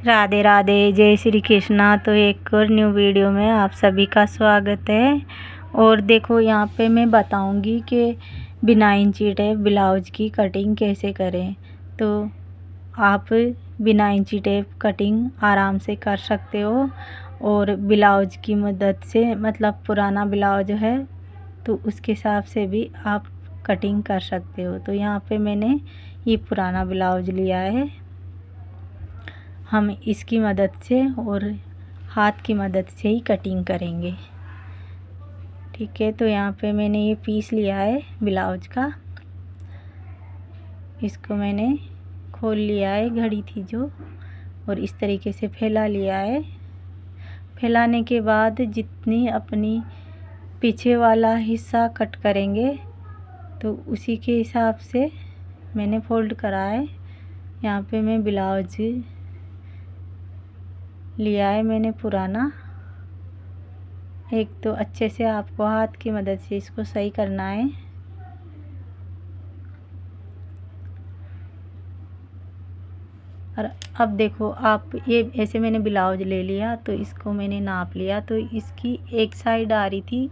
राधे राधे, जय श्री कृष्णा। तो एक और न्यू वीडियो में आप सभी का स्वागत है। और देखो यहाँ पे मैं बताऊंगी कि बिना इंची टेप ब्लाउज की कटिंग कैसे करें। तो आप बिना इंची टेप कटिंग आराम से कर सकते हो और ब्लाउज की मदद से, मतलब पुराना ब्लाउज है तो उसके हिसाब से भी आप कटिंग कर सकते हो। तो यहाँ पे मैंने ये पुराना ब्लाउज लिया है, हम इसकी मदद से और हाथ की मदद से ही कटिंग करेंगे। ठीक है, तो यहाँ पे मैंने ये पीस लिया है ब्लाउज का, इसको मैंने खोल लिया है, घड़ी थी जो, और इस तरीके से फैला लिया है। फैलाने के बाद जितनी अपनी पीछे वाला हिस्सा कट करेंगे तो उसी के हिसाब से मैंने फोल्ड करा है। यहाँ पे मैं ब्लाउज लिया है मैंने पुराना। एक तो अच्छे से आपको हाथ की मदद से इसको सही करना है। और अब देखो आप, ये ऐसे मैंने ब्लाउज ले लिया तो इसको मैंने नाप लिया, तो इसकी एक साइड आ रही थी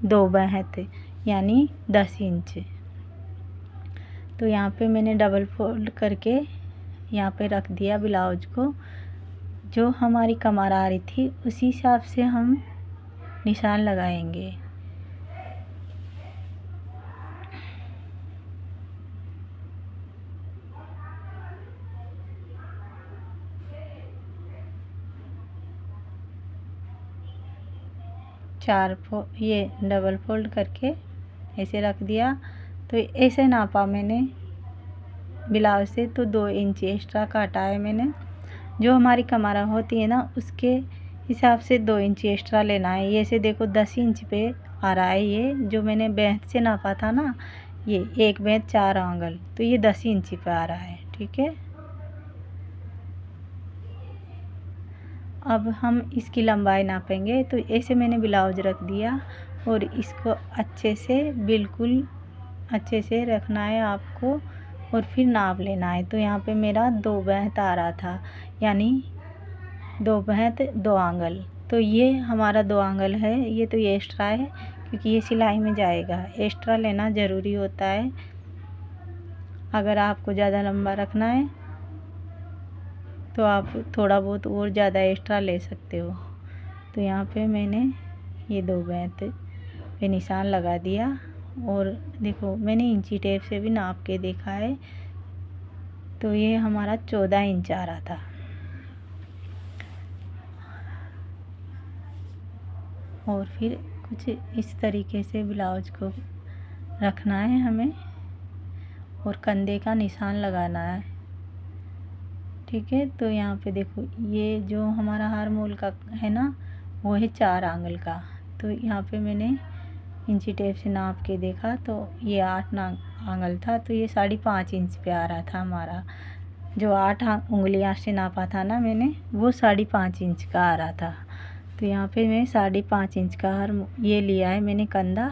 2 बाहें, यानी 10 इंच। तो यहाँ पे मैंने डबल फोल्ड करके यहाँ पे रख दिया ब्लाउज को। जो हमारी कमर आ रही थी उसी हिसाब से हम निशान लगाएंगे। ये डबल फोल्ड करके ऐसे रख दिया। तो ऐसे नापा मैंने ब्लाउज से, तो 2 इंच एक्स्ट्रा काटा है मैंने। जो हमारी कमर होती है ना उसके हिसाब से 2 इंच एक्स्ट्रा लेना है। ये से देखो 10 इंच पे आ रहा है, ये जो मैंने बेंच से नापा था ना, ये एक बेंच 4 आंगल, तो ये 10 इंच पे आ रहा है। ठीक है, अब हम इसकी लंबाई नापेंगे। तो ऐसे मैंने ब्लाउज रख दिया और इसको अच्छे से, बिल्कुल अच्छे से रखना है आपको और फिर नाप लेना है। तो यहाँ पे मेरा 2 बेंच आ रहा था, यानी 2 बेंच 2 आंगल। तो ये हमारा 2 आंगल है, ये तो ये एक्स्ट्रा है क्योंकि ये सिलाई में जाएगा। एक्स्ट्रा लेना ज़रूरी होता है अगर आपको ज़्यादा लंबा रखना है, तो आप थोड़ा बहुत और ज़्यादा एक्स्ट्रा ले सकते हो। तो यहाँ पे मैंने ये 2 बेंच पे निशान लगा दिया। और देखो मैंने इंची टेप से भी नाप के देखा है, तो ये हमारा 14 इंच आ रहा था। और फिर कुछ इस तरीके से ब्लाउज को रखना है हमें और कंधे का निशान लगाना है। ठीक है, तो यहाँ पे देखो ये जो हमारा हार मोल का है ना, वो है 4 आंगल का। तो यहाँ पे मैंने इंची टेप से नाप के देखा तो ये 8 आंगल था, तो ये 5.5 इंच पे आ रहा था हमारा। जो 8 उंगलियाँ से नापा था ना मैंने, वो 5.5 इंच का आ रहा था। तो यहाँ पे मैं 5.5 इंच का ये लिया है मैंने कंधा।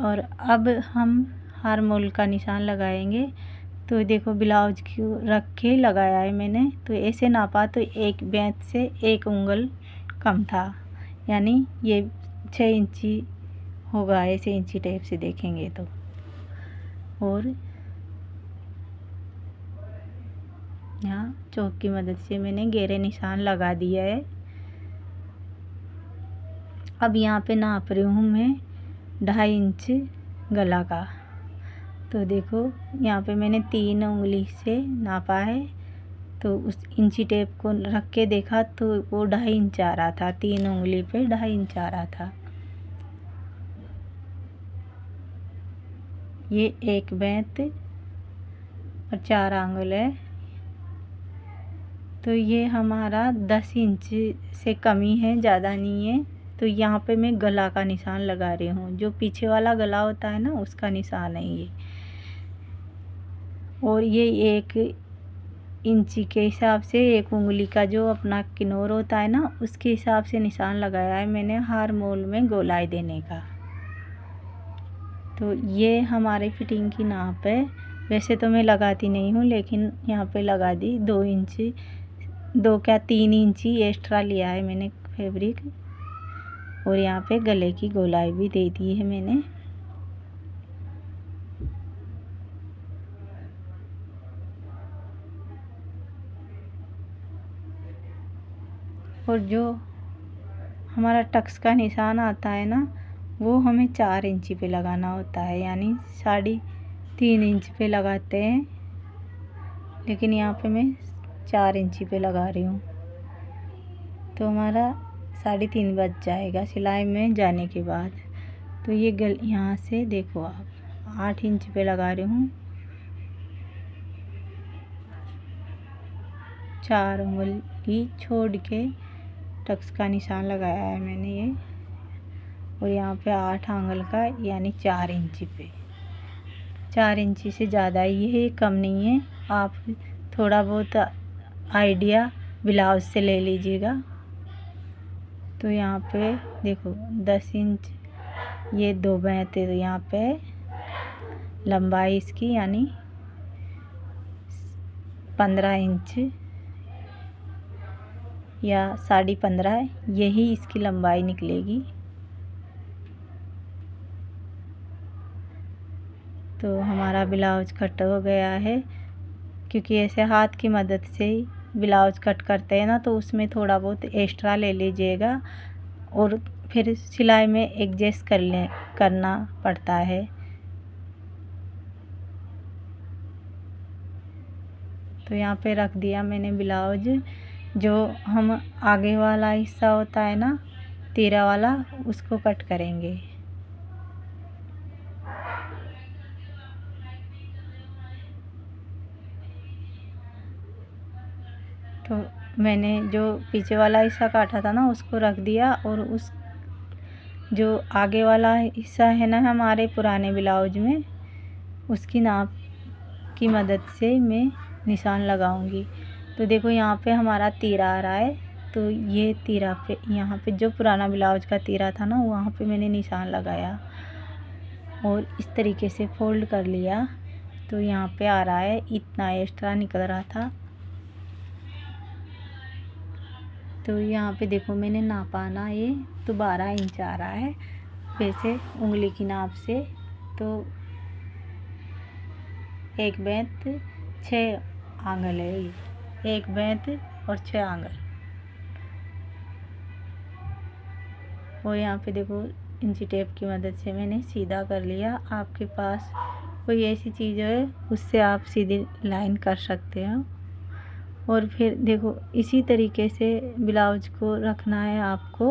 और अब हम हार मोल का निशान लगाएंगे। तो देखो ब्लाउज को रख के लगाया है मैंने, तो ऐसे नापा तो एक बेंच से 1 उंगल कम था, यानी ये 6 इंची होगा ऐसे इंची टेप से देखेंगे तो। और यहाँ चौक की मदद से मैंने गहरे निशान लगा दिया है। अब यहाँ पे नाप रही हूँ मैं 2.5 इंच गला का। तो देखो यहाँ पे मैंने 3 उंगली से नापा है, तो उस इंची टेप को रख के देखा तो वो 2.5 इंच आ रहा था। 3 उंगली पे 2.5 इंच आ रहा था। ये एक बेंच और 4 आंगल है, तो ये हमारा 10 इंच से कम ही है, ज़्यादा नहीं है। तो यहाँ पे मैं गला का निशान लगा रही हूँ, जो पीछे वाला गला होता है ना उसका निशान है ये। और ये 1 इंची के हिसाब से 1 उंगली का जो अपना किनोर होता है ना, उसके हिसाब से निशान लगाया है मैंने हार मोल में गोलाई देने का। तो ये हमारे फिटिंग की नाप है वैसे तो मैं लगाती नहीं हूँ, लेकिन यहाँ पे लगा दी। 2 इंच 2 क्या 3 इंची एक्स्ट्रा लिया है मैंने फैब्रिक। और यहाँ पे गले की गोलाई भी दे दी है मैंने। और जो हमारा टक्स का निशान आता है ना, वो हमें 4 इंची पे लगाना होता है, यानी 3.5 इंच पे लगाते हैं, लेकिन यहाँ पे मैं 4 इंची पे लगा रही हूँ। तो हमारा 3.5 बच जाएगा सिलाई में जाने के बाद। तो ये यहाँ से देखो आप 8 इंच पे लगा रही हूँ। 4 उंगली छोड़ के टक्स का निशान लगाया है मैंने ये। और यहाँ पे 8 आंगल का यानी 4 इंची पे, 4 इंची से ज़्यादा ही है, कम नहीं है। आप थोड़ा बहुत आइडिया ब्लाउज से ले लीजिएगा। तो यहाँ पे देखो 10 इंच ये 2 बैते, तो यहाँ पे लंबाई इसकी यानी 15 इंच या 15.5, यही इसकी लंबाई निकलेगी। तो हमारा ब्लाउज कट हो गया है। क्योंकि ऐसे हाथ की मदद से ही ब्लाउज कट करते हैं ना, तो उसमें थोड़ा बहुत एक्स्ट्रा ले लीजिएगा और फिर सिलाई में एडजस्ट करना पड़ता है। तो यहाँ पे रख दिया मैंने ब्लाउज। जो हम आगे वाला हिस्सा होता है ना, तीरा वाला, उसको कट करेंगे। तो मैंने जो पीछे वाला हिस्सा काटा था ना, उसको रख दिया। और उस जो आगे वाला हिस्सा है ना हमारे पुराने ब्लाउज में, उसकी नाप की मदद से मैं निशान लगाऊंगी। तो देखो यहाँ पे हमारा तीरा आ रहा है। तो ये तीरा पे, यहाँ पे जो पुराना ब्लाउज का तीरा था ना, वहाँ पे मैंने निशान लगाया और इस तरीके से फोल्ड कर लिया। तो यहाँ पे आ रहा है, इतना एक्स्ट्रा निकल रहा था। तो यहाँ पे देखो मैंने नापा ना, ये तो 12 इंच आ रहा है वैसे उंगली की नाप से। तो एक बेंत 6 आंगल है ये, एक बेंत और 6 आंगल। और यहाँ पे देखो इंची टेप की मदद से मैंने सीधा कर लिया। आपके पास कोई ऐसी चीज़ है उससे आप सीधी लाइन कर सकते हो। और फिर देखो इसी तरीके से ब्लाउज को रखना है आपको,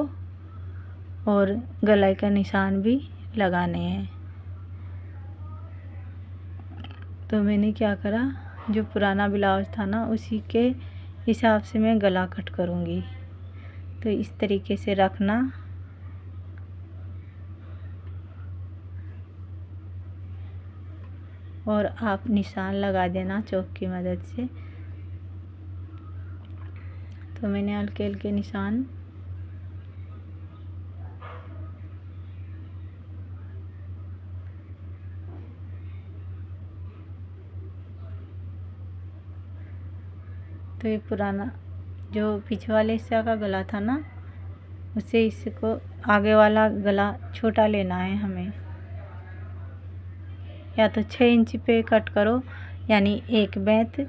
और गलाई का निशान भी लगाने हैं। तो मैंने क्या करा, जो पुराना ब्लाउज था ना, उसी के हिसाब से मैं गला कट करूँगी। तो इस तरीके से रखना और आप निशान लगा देना चौक की मदद से। तो मैंने हल्के हल्के निशान तो ये पुराना जो पीछे वाले हिस्से का गला था ना, उससे इसको आगे वाला गला छोटा लेना है हमें। या तो 6 इंच पे कट करो, यानी एक बेंत।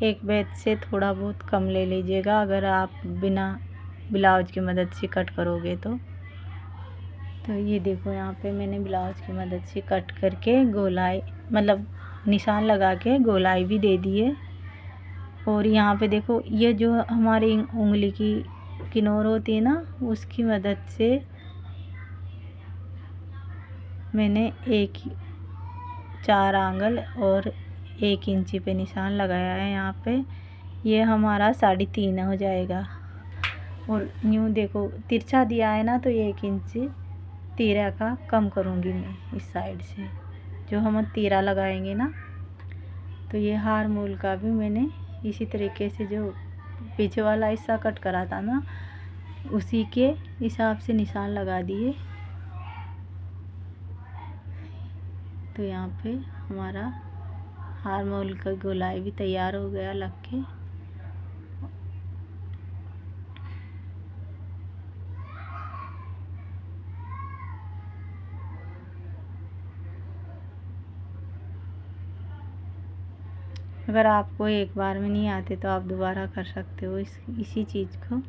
एक बेंत से थोड़ा बहुत कम ले लीजिएगा अगर आप बिना ब्लाउज की मदद से कट करोगे तो। ये देखो यहाँ पे मैंने ब्लाउज की मदद से कट करके गोलाई, मतलब निशान लगा के गोलाई भी दे दी है। और यहाँ पे देखो ये जो हमारी उंगली की किनोर होती है ना, उसकी मदद से मैंने 4 आंगल और 1 इंची पे निशान लगाया है। यहाँ पे ये हमारा 3.5 हो जाएगा। और यूँ देखो तिरछा दिया है ना, तो 1 इंच तीरा का कम करूँगी मैं इस साइड से, जो हम तीरा लगाएंगे ना। तो ये हार मूल का भी मैंने इसी तरीके से, जो पीछे वाला हिस्सा कट करा था ना, उसी के हिसाब से निशान लगा दिए। तो यहाँ पे हमारा हार्मोल का गोलाई भी तैयार हो गया लग के। अगर आपको एक बार में नहीं आते तो आप दोबारा कर सकते हो इसी चीज़ को।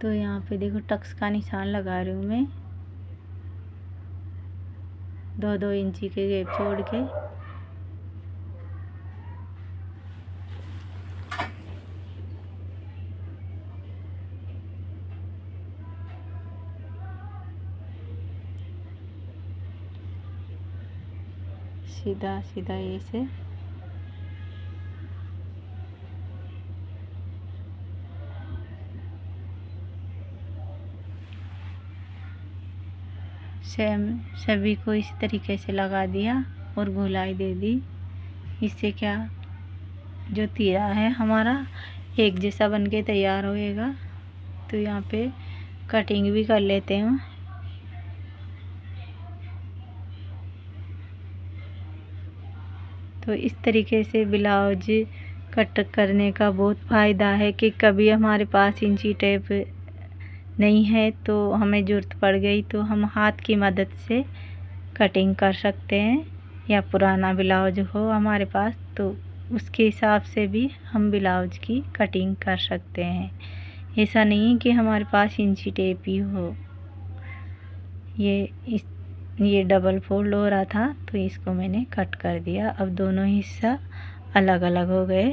तो यहाँ पे देखो टक्स का निशान लगा रही हूँ मैं 2-2 इंची के गैप छोड़ के। सीधा सीधा ऐसे सेम सभी को इस तरीके से लगा दिया और गोलाई दे दी। इससे क्या जो तीरा है हमारा एक जैसा बन के तैयार होएगा। तो यहाँ पे कटिंग भी कर लेते हैं। तो इस तरीके से ब्लाउज कट करने का बहुत फ़ायदा है कि कभी हमारे पास इंची टेप नहीं है तो हमें ज़रूरत पड़ गई तो हम हाथ की मदद से कटिंग कर सकते हैं। या पुराना ब्लाउज हो हमारे पास तो उसके हिसाब से भी हम ब्लाउज की कटिंग कर सकते हैं। ऐसा नहीं कि हमारे पास इंची टेप ही हो। ये डबल फोल्ड हो रहा था तो इसको मैंने कट कर दिया। अब दोनों हिस्सा अलग अलग हो गए।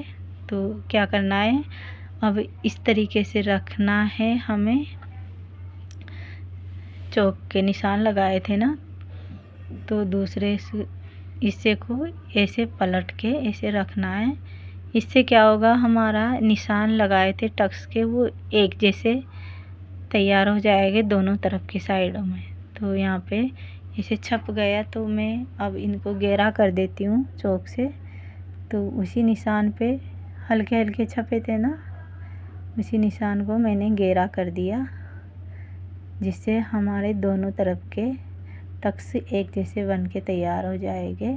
तो क्या करना है, अब इस तरीके से रखना है हमें। चौक के निशान लगाए थे ना, तो दूसरे हिस्से को ऐसे पलट के ऐसे रखना है। इससे क्या होगा, हमारा निशान लगाए थे टक्स के वो एक जैसे तैयार हो जाएंगे दोनों तरफ की साइडों में। तो यहाँ पे इसे छप गया तो मैं अब इनको गहरा कर देती हूँ चौक से। तो उसी निशान पे हल्के हल्के छपे थे ना, उसी निशान को मैंने गहरा कर दिया, जिससे हमारे दोनों तरफ के टक्स एक जैसे बन के तैयार हो जाएंगे।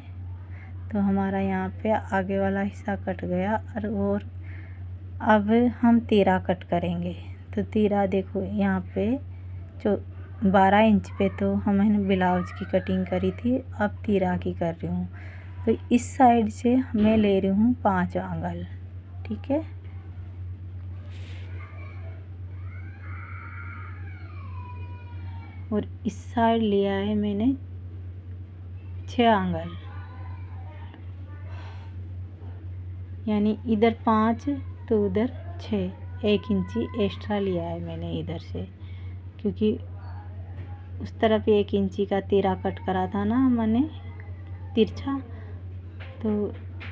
तो हमारा यहाँ पे आगे वाला हिस्सा कट गया। और अब हम तीरा कट करेंगे। तो तीरा देखो यहाँ पे जो 12 इंच पे तो हमने ब्लाउज की कटिंग करी थी, अब तीरा की कर रही हूँ। तो इस साइड से मैं ले रही हूँ 5 आंगल, ठीक है। और इस साइड लिया है मैंने 6 आंगल, यानी इधर 5 तो उधर 6, 1 इंची एक्स्ट्रा लिया है मैंने इधर से, क्योंकि उस तरफ 1 इंची का तीरा कट करा था ना मैंने तिरछा। तो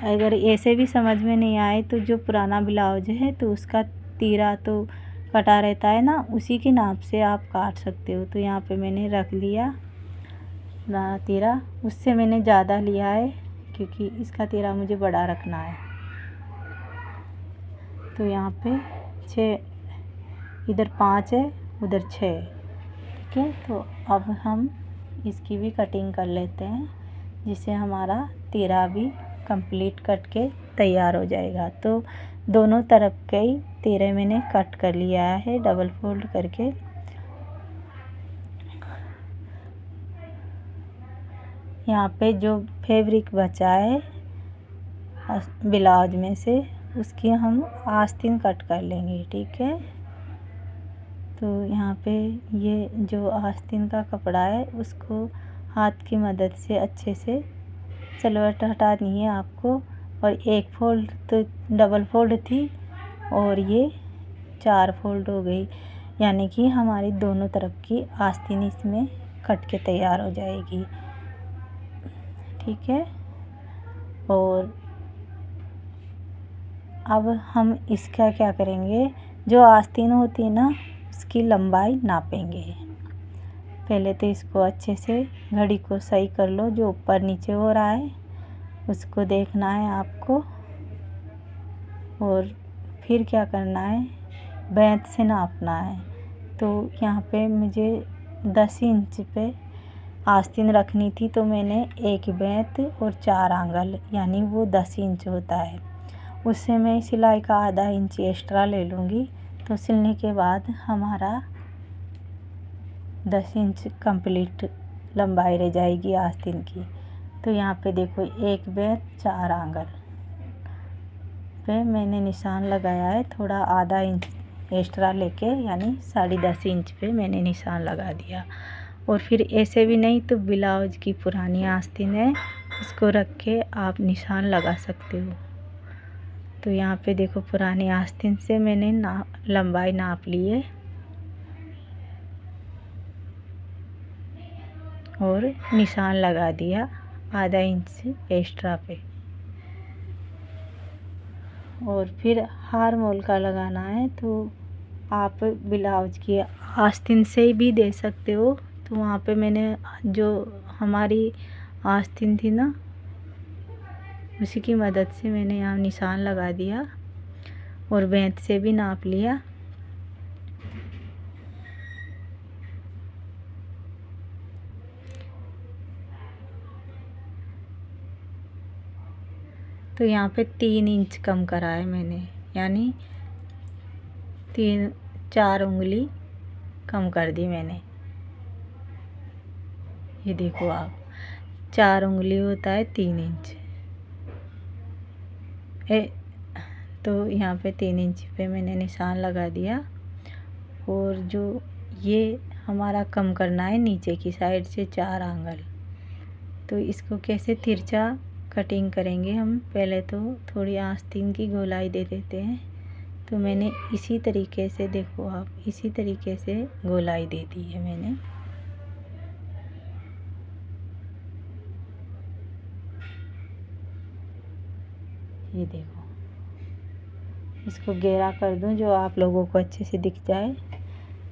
अगर ऐसे भी समझ में नहीं आए तो जो पुराना ब्लाउज है तो उसका तीरा तो कटा रहता है ना, उसी के नाप से आप काट सकते हो। तो यहाँ पे मैंने रख लिया पुराना तीरा, उससे मैंने ज़्यादा लिया है क्योंकि इसका तीरा मुझे बड़ा रखना है। तो यहाँ पे 6, इधर 5 है उधर 6, ठीक है। तो अब हम इसकी भी कटिंग कर लेते हैं, जिससे हमारा तीरा भी कंप्लीट कट के तैयार हो जाएगा। तो दोनों तरफ के ही तीरे मैंने कट कर लिया है डबल फोल्ड करके। यहाँ पे जो फैब्रिक बचा है ब्लाउज में से, उसकी हम आस्तीन कट कर लेंगे, ठीक है। तो यहाँ पे ये जो आस्तीन का कपड़ा है उसको हाथ की मदद से अच्छे से सिलवट हटानी है आपको। और एक फोल्ड तो डबल फोल्ड थी और ये 4 फोल्ड हो गई, यानी कि हमारी दोनों तरफ की आस्तीन इसमें कट के तैयार हो जाएगी, ठीक है। और अब हम इसका क्या करेंगे, जो आस्तीन होती है ना उसकी लंबाई नापेंगे। पहले तो इसको अच्छे से घड़ी को सही कर लो, जो ऊपर नीचे हो रहा है उसको देखना है आपको। और फिर क्या करना है, बेंत से नापना है। तो यहाँ पे मुझे 10 इंच पे आस्तीन रखनी थी, तो मैंने 1 बेंत और 4 आंगल यानी वो 10 इंच होता है, उससे मैं सिलाई का आधा इंच एक्स्ट्रा ले लूँगी। तो सिलने के बाद हमारा 10 इंच कंप्लीट लंबाई रह जाएगी आस्तीन की। तो यहाँ पे देखो 1 बेंत 4 आंगल पे मैंने निशान लगाया है, थोड़ा आधा इंच एक्स्ट्रा लेके यानी 10.5 इंच पे मैंने निशान लगा दिया। और फिर ऐसे भी नहीं तो ब्लाउज की पुरानी आस्तीन है, इसको रख के आप निशान लगा सकते हो। तो यहाँ पे देखो पुरानी आस्तीन से मैंने लंबाई नाप ली है और निशान लगा दिया आधा इंच एक्स्ट्रा पे। और फिर हार मोल का लगाना है तो आप ब्लाउज की आस्तीन से भी दे सकते हो। तो वहाँ पे मैंने जो हमारी आस्तीन थी ना, उसी की मदद से मैंने यहाँ निशान लगा दिया और बेंत से भी नाप लिया। तो यहाँ पे 3 इंच कम करा है मैंने, यानी 4 उंगली कम कर दी मैंने। ये देखो आप 4 उंगली होता है 3 इंच तो यहाँ पे 3 इंच पे मैंने निशान लगा दिया। और जो ये हमारा कम करना है नीचे की साइड से 4 आंगल, तो इसको कैसे तिरछा कटिंग करेंगे हम। पहले तो थोड़ी आस्तीन की गोलाई दे देते हैं। तो मैंने इसी तरीके से देखो आप, इसी तरीके से गोलाई दे दी है मैंने। ये देखो, इसको गहरा कर दूं जो आप लोगों को अच्छे से दिख जाए।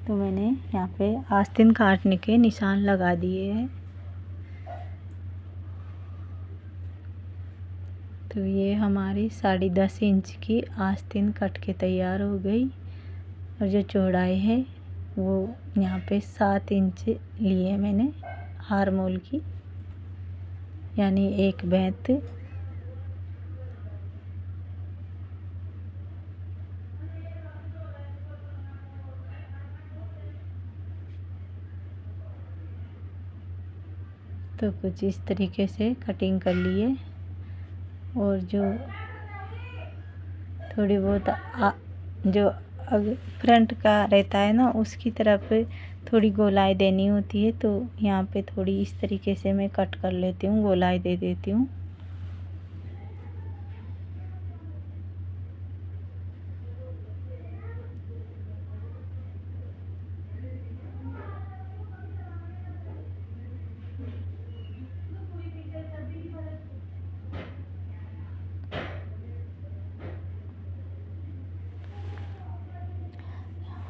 तो मैंने यहाँ पे आस्तीन काटने के निशान लगा दिए हैं। तो ये हमारी 10.5 इंच की आस्तीन कट के तैयार हो गई। और जो चौड़ाई है वो यहाँ पे 7 इंच लिए मैंने हार मोल की, यानी 1 बेंत। तो कुछ इस तरीके से कटिंग कर लिए। और जो थोड़ी बहुत जो फ्रंट का रहता है ना, उसकी तरफ थोड़ी गोलाई देनी होती है। तो यहाँ पे थोड़ी इस तरीके से मैं कट कर लेती हूँ, गोलाई दे देती हूँ।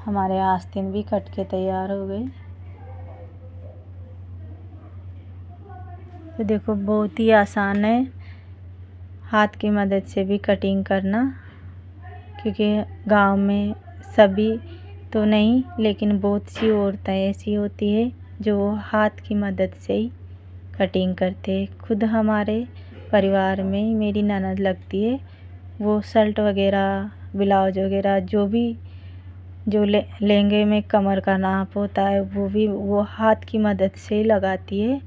हमारे आस्तीन भी कट के तैयार हो गई। तो देखो बहुत ही आसान है हाथ की मदद से भी कटिंग करना, क्योंकि गांव में सभी तो नहीं लेकिन बहुत सी औरतें ऐसी होती है जो हाथ की मदद से ही कटिंग करते। खुद हमारे परिवार में मेरी ननद लगती है, वो शर्ट वगैरह ब्लाउज वगैरह जो लहंगे में कमर का नाप होता है वो हाथ की मदद से ही लगाती है।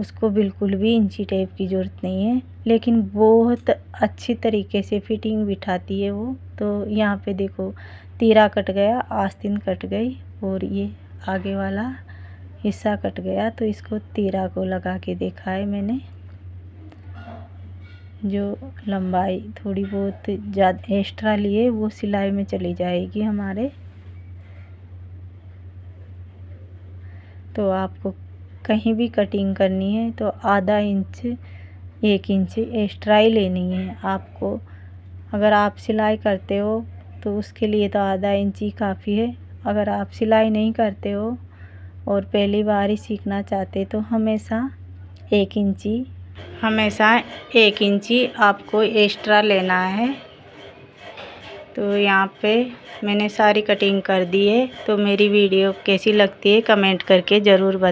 उसको बिल्कुल भी इंची टेप की ज़रूरत नहीं है, लेकिन बहुत अच्छी तरीके से फिटिंग बिठाती है वो। तो यहाँ पे देखो तीरा कट गया, आस्तीन कट गई और ये आगे वाला हिस्सा कट गया। तो इसको तीरा को लगा के देखा है मैंने। जो लंबाई थोड़ी बहुत ज़्यादा एक्स्ट्रा लिए वो सिलाई में चली जाएगी हमारे। तो आपको कहीं भी कटिंग करनी है तो आधा इंच 1 इंच एक्स्ट्रा ही लेनी है आपको। अगर आप सिलाई करते हो तो उसके लिए तो आधा इंच ही काफ़ी है। अगर आप सिलाई नहीं करते हो और पहली बार ही सीखना चाहते तो हमेशा 1 इंच ही आपको एक्स्ट्रा लेना है। तो यहाँ पे मैंने सारी कटिंग कर दी है। तो मेरी वीडियो कैसी लगती है कमेंट करके ज़रूर बताएं।